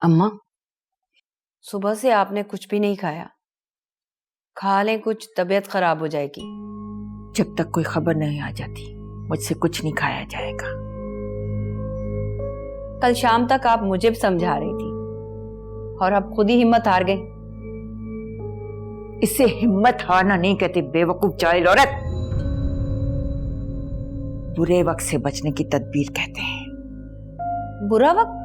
अम्मा, सुबह से आपने कुछ भी नहीं खाया। खा लें कुछ, तबीयत खराब हो जाएगी। जब तक कोई खबर नहीं आ जाती मुझसे कुछ नहीं खाया जाएगा। कल शाम तक आप मुझे समझा रही थी और अब खुद ही हिम्मत हार गई। इसे हिम्मत हारना नहीं कहते बेवकूफ जाहिल औरत। बुरे वक्त से बचने की तदबीर कहते हैं। बुरा वक्त?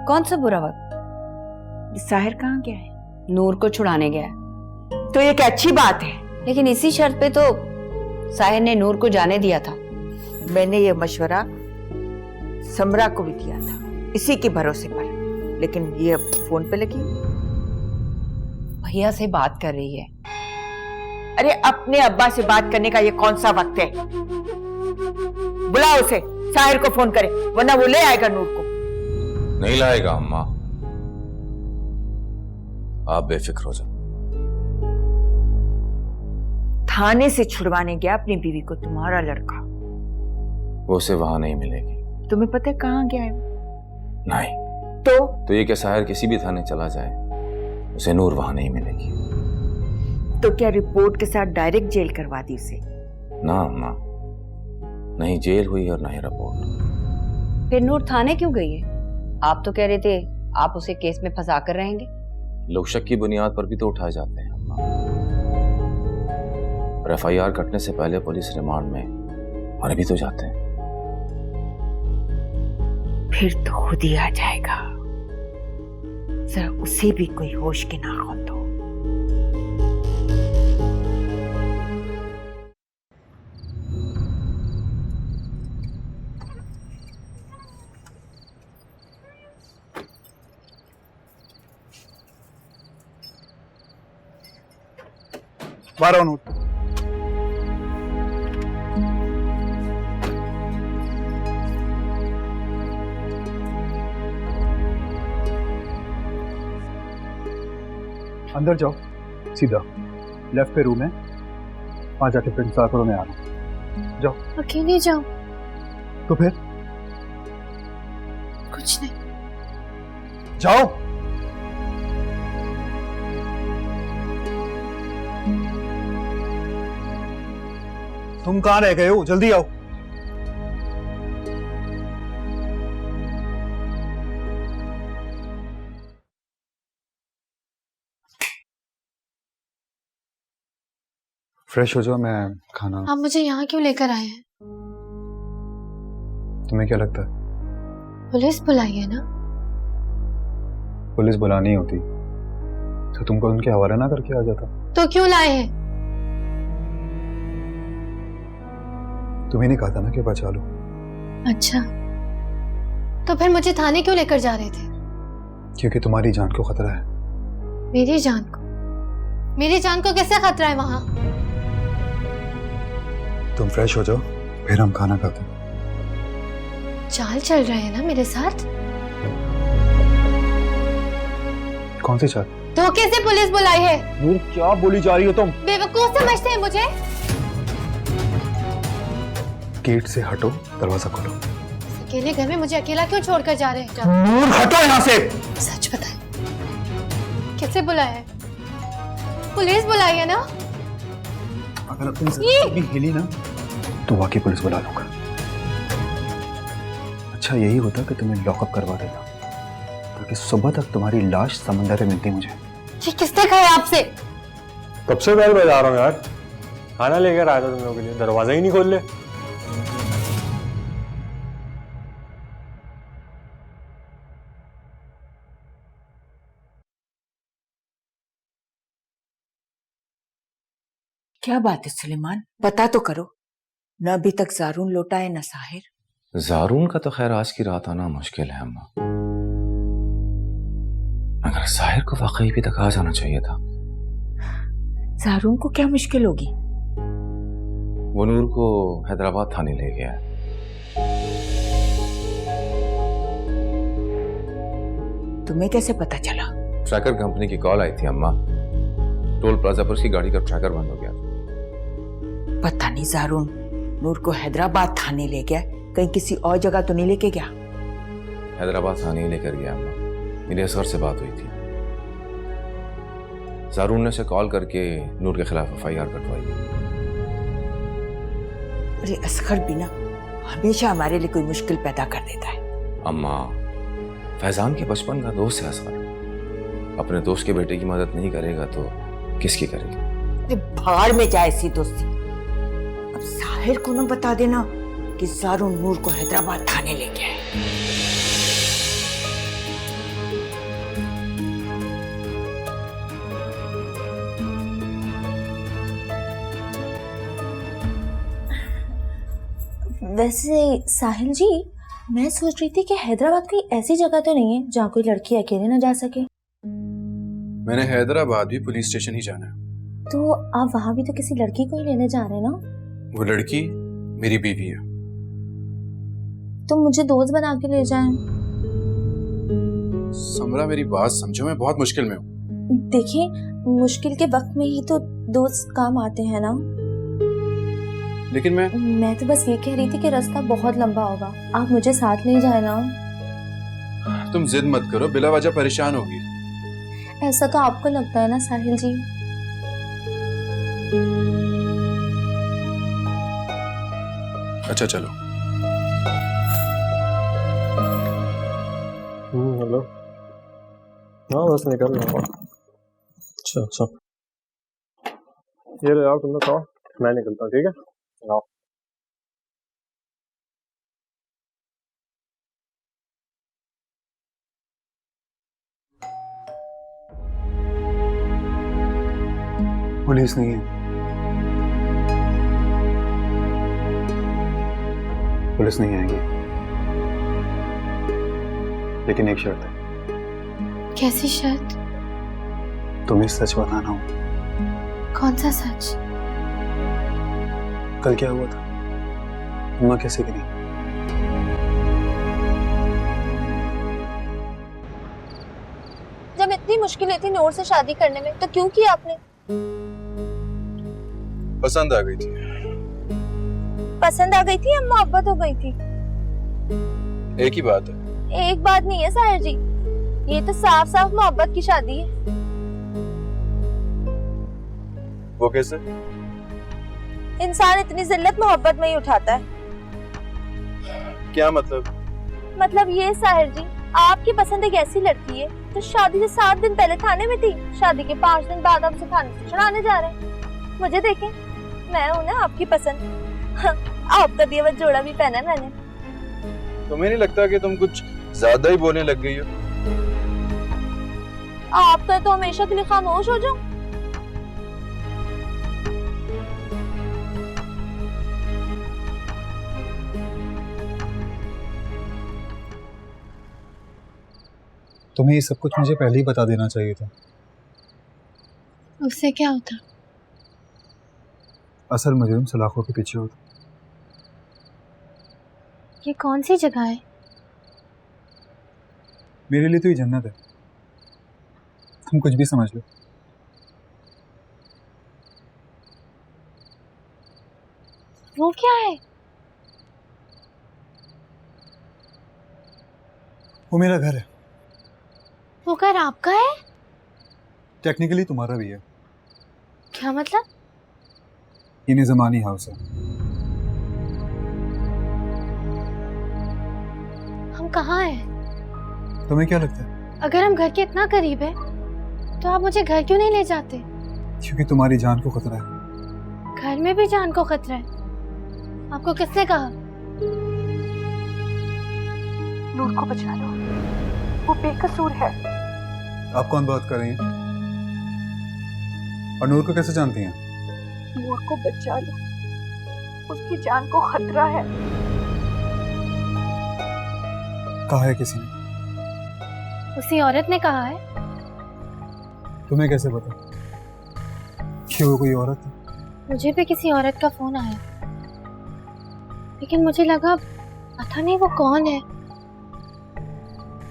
कौन सा बुरा वक्त? साहिर कहाँ गया है? नूर को छुड़ाने गया है। तो ये क्या अच्छी बात है? लेकिन इसी शर्त पे तो साहिर ने नूर को जाने दिया था। मैंने ये मशवरा समरा को भी दिया था, इसी के भरोसे पर। लेकिन ये अब फोन पे लगी भैया से बात कर रही है। अरे अपने अब्बा से बात करने का ये कौन सा वक्त है? बुलाओ उसे, साहिर को फोन करे, वरना वो ले आएगा नूर को। नहीं लाएगा अम्मा, आप बेफिक्र हो जाओ। थाने से छुड़वाने गया अपनी बीवी को तुम्हारा लड़का। वो उसे वहां नहीं मिलेगी। तुम्हें पता है कहाँ गया है? नहीं। तो ये क्या साहिर किसी भी थाने चला जाए, उसे नूर वहां नहीं मिलेगी। तो क्या रिपोर्ट के साथ डायरेक्ट जेल करवा दी उसे? ना अम्मा, नहीं जेल हुई और ना ही रिपोर्ट। फिर नूर थाने क्यों गई है? आप तो कह रहे थे आप उसे केस में फंसा कर रहेंगे। लोग शक की बुनियाद पर भी तो उठाए जाते हैं अम्मा। और FIR कटने से पहले पुलिस रिमांड में मर भी तो जाते हैं। फिर तो खुद ही आ जाएगा। जरा उसे भी कोई होश के नाखून दो। बारह नोट। अंदर जाओ, सीधा लेफ्ट पे रूम है, वहां जाके फिर इंतजार करो, मैं आ रहा हूं। जाओ। अकेले जाओ? तो फिर कुछ नहीं। जाओ। तुम कहां रह गए हो? जल्दी आओ। फ्रेश हो जाओ, मैं खाना। आप मुझे यहाँ क्यों लेकर आए हैं? तुम्हें क्या लगता है? पुलिस बुलाई है ना? पुलिस बुलानी होती तो तुमको उनके हवाले ना करके आ जाता। तो क्यों लाए हैं? तुम्हें नहीं कहा था ना कि बचा लो। अच्छा, तो फिर मुझे थाने क्यों लेकर जा रहे थे? क्योंकि तुम्हारी जान को खतरा है। मेरी जान को? मेरी जान को कैसे खतरा है वहां? तुम फ्रेश हो जाओ, फिर हम खाना खाते हैं। चाल चल रहे हैं ना मेरे साथ? कौन सी चाल? धोखे से पुलिस बुलाई है। नूर, क्या बोली जा रही हो तुम? बेवकूफ समझते हैं मुझे? गेट से हटो, दरवाजा खोलो। अकेले घर में मुझे अकेला क्यों छोड़कर जा रहे हैं? नूर हटो यहाँ से। सच बताएं, कैसे बुलाया है? पुलिस बुलाई है ना? अगर अपनी ज़िंदगी भी हिली ना तो वाकई पुलिस बुला लूंगा। अच्छा यही होता कि तुम्हें लॉकअप करवा देता, ताकि सुबह तक तुम्हारी लाश समंदर में मिलती मुझे। ये किसने कहा आपसे? कब से बैल बजा रहा हूँ यार, खाना लेकर आया था तुम लोगों के लिए, दरवाजा ही नहीं खोल ले। क्या बात है सुलेमान, पता तो करो। न अभी तक जारून लौटा है न साहिर। जारून का तो खैर आज की रात आना मुश्किल है अम्मा, मगर साहिर को वाकई भी तक आ जाना चाहिए था। जारून को क्या मुश्किल होगी? वो नूर को हैदराबाद थाने ले गया है। तुम्हें कैसे पता चला? ट्रैकर कंपनी की कॉल आई थी अम्मा, टोल प्लाजा पर उसकी गाड़ी का ट्रैकर बंद हो गया। पता नहीं जारून नूर को हैदराबाद थाने ले गया, कहीं किसी और जगह तो नहीं लेके गया? हैदराबाद थाने ही लेकर गया अम्मा। मेरी असगर से बात हुई थी। ज़ारून ने उसे कॉल करके नूर के खिलाफ FIR कटवाई। अरे असगर भी ना हमेशा हमारे लिए कोई मुश्किल पैदा कर देता है। अम्मा, फैजान के बचपन का दोस्त है असगर। अपने दोस्त के बेटे की मदद नहीं करेगा तो किसकी करेगा? अरे भाड़ में जाए ऐसी दोस्ती। अब साहिर को ना बता देना कि ज़ारून नूर को हैदराबाद थाने ले गया है। वैसे साहिल जी, मैं सोच रही थी कि हैदराबाद कोई ऐसी जगह तो नहीं है जहाँ कोई लड़की अकेले ना जा सके। मैंने हैदराबाद भी पुलिस स्टेशन ही जाना है। तो आप वहाँ भी तो किसी लड़की को ही लेने जा रहे हैं ना? वो लड़की मेरी बीवी है। तो मुझे दोस्त बना के ले जाएं। समरा, मेरी बात समझो, मैं बहुत मुश्किल में हूँ। देखिए, मुश्किल के वक्त में ही तो दोस्त काम आते हैं ना। लेकिन मैं तो बस ये कह रही थी कि रास्ता बहुत लंबा होगा, आप मुझे साथ ले जाए ना। तुम जिद मत करो, बिला वजह परेशान होगी। ऐसा तो आपको लगता है ना साहिल जी। अच्छा चलो। हेलो। हाँ बस निकल रहा हूँ। अच्छा अच्छा, ये ले आओ, तुम लोग खाओ, मैं निकलता हूँ। ठीक है, आओ। पुलिस नहीं है, पुलिस नहीं आएगी, लेकिन एक शर्त है। कैसी शर्त? तुम्हें सच बताना हो। कौन सा सच? कल क्या हुआ था, अम्मा कैसे गिरी? जब इतनी मुश्किलें थी नूर से शादी करने में, तो क्यों की आपने? पसंद आ गई थी। पसंद आ गई थी या मोहब्बत हो गई थी? एक ही बात है। एक बात नहीं है साहिर जी, ये तो साफ साफ मोहब्बत की शादी है। वो कैसे? इंसान इतनी जिल्लत मोहब्बत में ही उठाता है। क्या मतलब? मतलब ये साहिर जी, आपकी पसंद एक ऐसी लड़की है जो शादी से 7 दिन पहले थाने में थी, शादी के 5 दिन बाद आपसे थाने से छुड़ाने जा रहे हैं। मुझे देखें, मैं हूं ना आपकी पसंद। आपका दिया हुआ जोड़ा भी पहना है मैंने। तुम्हें नहीं लगता कि तुम कुछ ज्यादा ही बोलने लग गई हो? आपका तो हमेशा के लिए खामोश हो जाओ। तुम्हें ये सब कुछ मुझे पहले ही बता देना चाहिए था। उससे क्या होता? असल मुजरिम सलाखों के पीछे होता। ये कौन सी जगह है? मेरे लिए तो ये जन्नत है, तुम कुछ भी समझ लो। वो क्या है? वो मेरा घर है। वो घर आपका है? टेक्निकली तुम्हारा भी है। क्या मतलब? ये निज़मानी हाउस है। हम कहाँ हैं? तुम्हें क्या लगता है? अगर हम घर के इतना करीब है तो आप मुझे घर क्यों नहीं ले जाते? क्योंकि तुम्हारी जान को खतरा है। घर में भी जान को खतरा है? आपको किसने कहा? नूर को बचा लो, वो बेकसूर है। आप कौन बात कर रही हैं? और नूर को कैसे जानती हैं? नूर को बचा लो, उसकी जान को खतरा है। कहा है किसी ने? उसी औरत ने कहा है। तुम्हें कैसे पता कि वो कोई औरत है? मुझे भी किसी औरत का फोन आया, लेकिन मुझे लगा पता नहीं वो कौन है।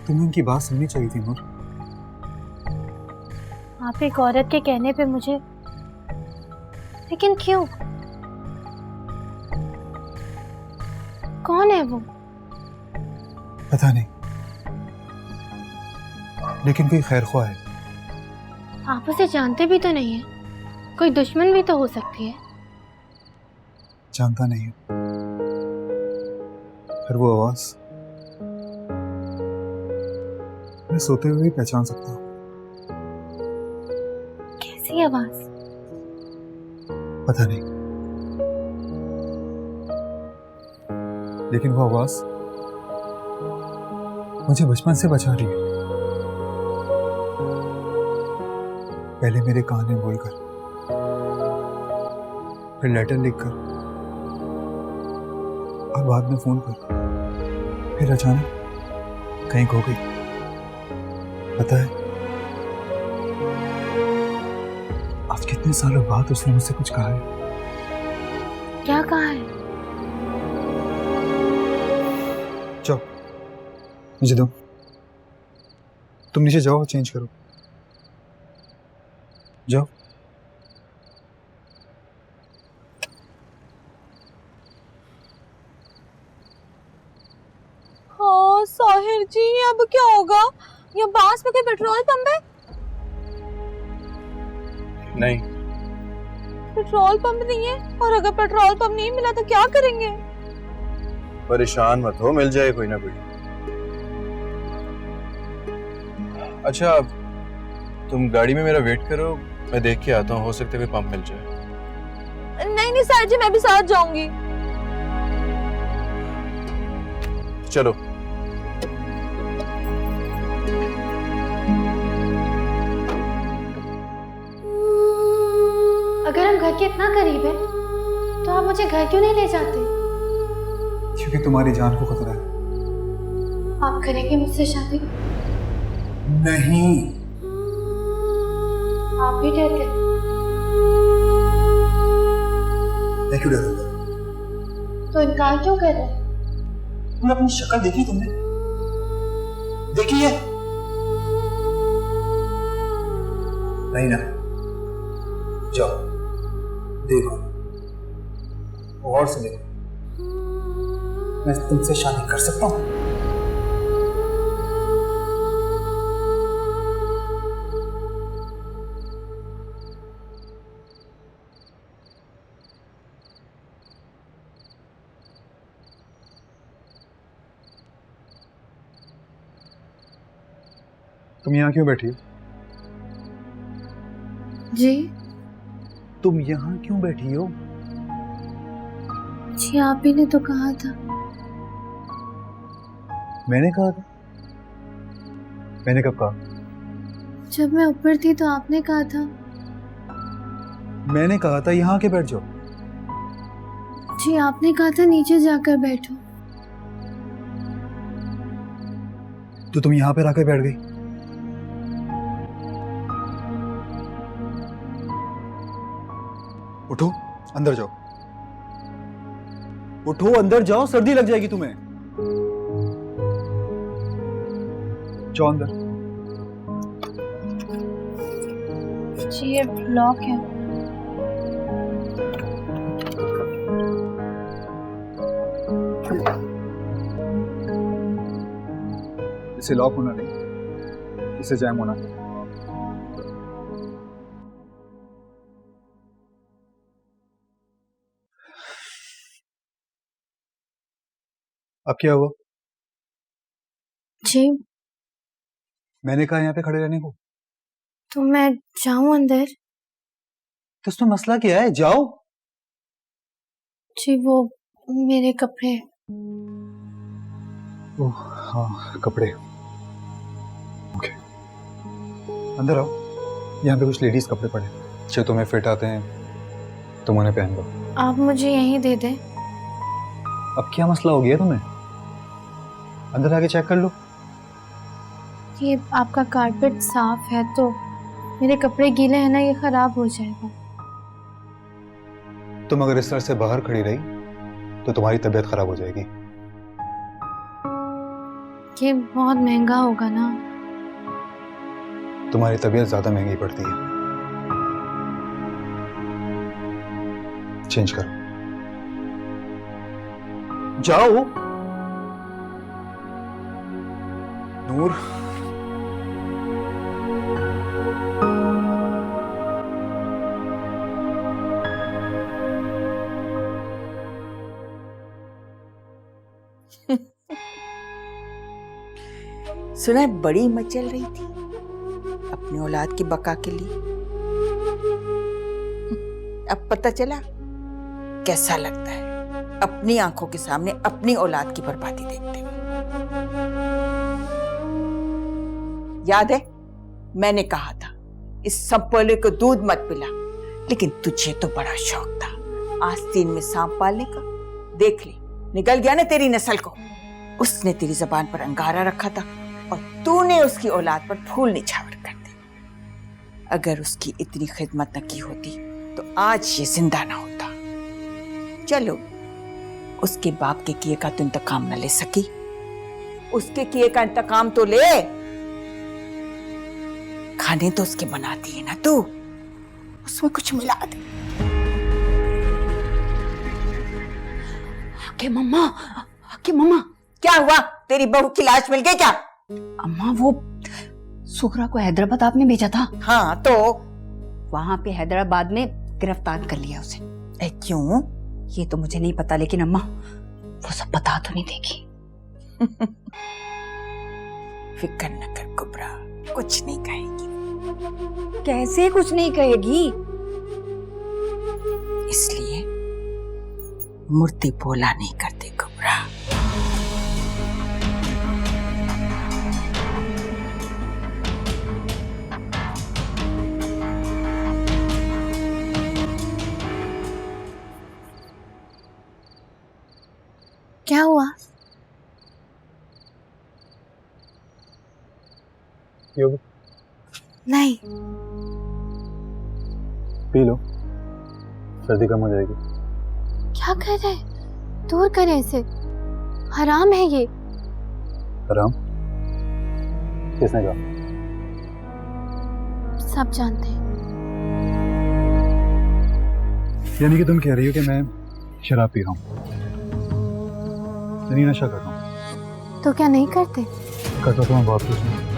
तुम्हें उनकी बात सुननी चाहिए थी नूर। आप एक औरत के कहने पे मुझे, लेकिन क्यों? कौन है वो? पता नहीं, लेकिन कोई खैर ख्वाह है। आप उसे जानते भी तो नहीं है, कोई दुश्मन भी तो हो सकती है। जानता नहीं है, पर वो आवाज मैं सोते हुए भी पहचान सकता हूँ। कैसी आवाज? पता नहीं, लेकिन वो आवाज मुझे बचपन से बचा रही है। पहले मेरे कान में बोलकर, फिर लेटर लिखकर, और बाद में फोन पर, फिर अचानक कहीं खो गई। पता है, आज कितने सालों बाद उसने मुझसे कुछ कहा है। क्या कहा है? जाओ, मुझे दो। तुम नीचे जाओ, चेंज करो। जाओ। हाँ साहिर जी, अब क्या होगा? ये पास में कोई पेट्रोल पंप है? नहीं, पेट्रोल पंप नहीं है, और अगर पेट्रोल पंप नहीं मिला तो क्या करेंगे? परेशान मत हो, मिल जाए कोई ना कोई। अच्छा, तुम गाड़ी में मेरा वेट करो, मैं देख के आता हूँ, हो सकता है कोई पंप मिल जाए। नहीं नहीं साहिर जी, मैं भी साथ जाऊंगी। चलो। अगर हम घर के इतना करीब है तो आप मुझे घर क्यों नहीं ले जाते? क्योंकि तुम्हारी जान को खतरा है। आप करेंगे मुझसे शादी? नहीं। आप भी डरते? मैं क्यों डरूंगा? तो इनकार क्यों कर रहे हैं? तुमने अपनी शक्ल देखी? तुमने देखी है? नहीं ना? जाओ देखो, और से देखो, मैं तुमसे शादी कर सकता हूँ? तुम यहाँ क्यों बैठी हो? जी? तुम यहाँ क्यों बैठी हो? जी आप ही ने तो कहा था। मैंने कहा था? मैंने कब कहा? जब मैं ऊपर थी तो आपने कहा था। मैंने कहा था यहाँ आके बैठ जाओ। जी आपने कहा था नीचे जाकर बैठो। तो तुम यहाँ पे आके बैठ गई। उठो, अंदर जाओ। उठो, अंदर जाओ, सर्दी लग जाएगी तुम्हें। जाओ अंदर। जी ये लॉक है। इसे लॉक होना नहीं, इसे जैम होना है। अब क्या हुआ? जी मैंने कहा यहाँ पे खड़े रहने को। तो मैं जाऊं अंदर? तो उसमें मसला क्या है? जाओ। जी वो मेरे कपड़े। ओह हाँ, कपड़े। ओके, अंदर आओ। यहाँ पे कुछ लेडीज कपड़े पड़े, जो तुम्हें फिट आते हैं, तुम उन्हें पहन लो। आप मुझे यहीं दे दें। अब क्या मसला हो गया तुम्हें? अंदर आके चेक कर लो। ये आपका कारपेट साफ है तो मेरे कपड़े गीले हैं ना, ये खराब हो जाएगा। तुम अगर इस तरह से बाहर खड़ी रही तो तुम्हारी तबीयत खराब हो जाएगी। ये बहुत महंगा होगा ना। तुम्हारी तबीयत ज्यादा महंगी पड़ती है। चेंज करो, जाओ। नूर, सुना है बड़ी मचल रही थी अपनी औलाद की बका के लिए। अब पता चला कैसा लगता है अपनी आंखों के सामने अपनी औलाद की बर्बादी देखते हुए। याद है मैंने कहा था इस संपोले को दूध मत पिला, लेकिन तुझे तो बड़ा शौक था आस्तीन में सांप पालने का। देख ले निकल गया ना तेरी नस्ल को। उसने तेरी जबान पर अंगारा रखा था और तूने उसकी औलाद पर फूल निछावर कर दी। अगर उसकी इतनी खिदमत न की होती तो आज ये जिंदा ना होता। चलो उसके बाप के किए का तो इंतकाम न ले सकी, उसके किए का इंतकाम तो ले। खाने तो उसके बनाती है ना तू, उसमें कुछ मिला दे। के मम्मा क्या हुआ? तेरी बहू की लाश मिल गई क्या? अम्मा वो सुखरा को हैदराबाद आपने भेजा था। हाँ तो वहां पे हैदराबाद में गिरफ्तार कर लिया उसे। क्यों? ये तो मुझे नहीं पता, लेकिन अम्मा वो सब बता तो नहीं देगी। फिक्र न कर कुबरा, कुछ नहीं कहेगी। कैसे कुछ नहीं कहेगी? इसलिए मूर्ति बोला नहीं करते कुबरा। क्या हुआ? योगी नहीं, पी लो, सर्दी कम हो जाएगी। क्या कर रहे? दूर करें इसे, हराम है ये। हराम? किसने कहा? सब जानते हैं। यानी कि तुम कह रही हो कि मैं शराब पी रहा हूँ, यानी नशा कर रहा हूँ? तो क्या नहीं करते? करता तो मैं बहुत कुछ हूँ।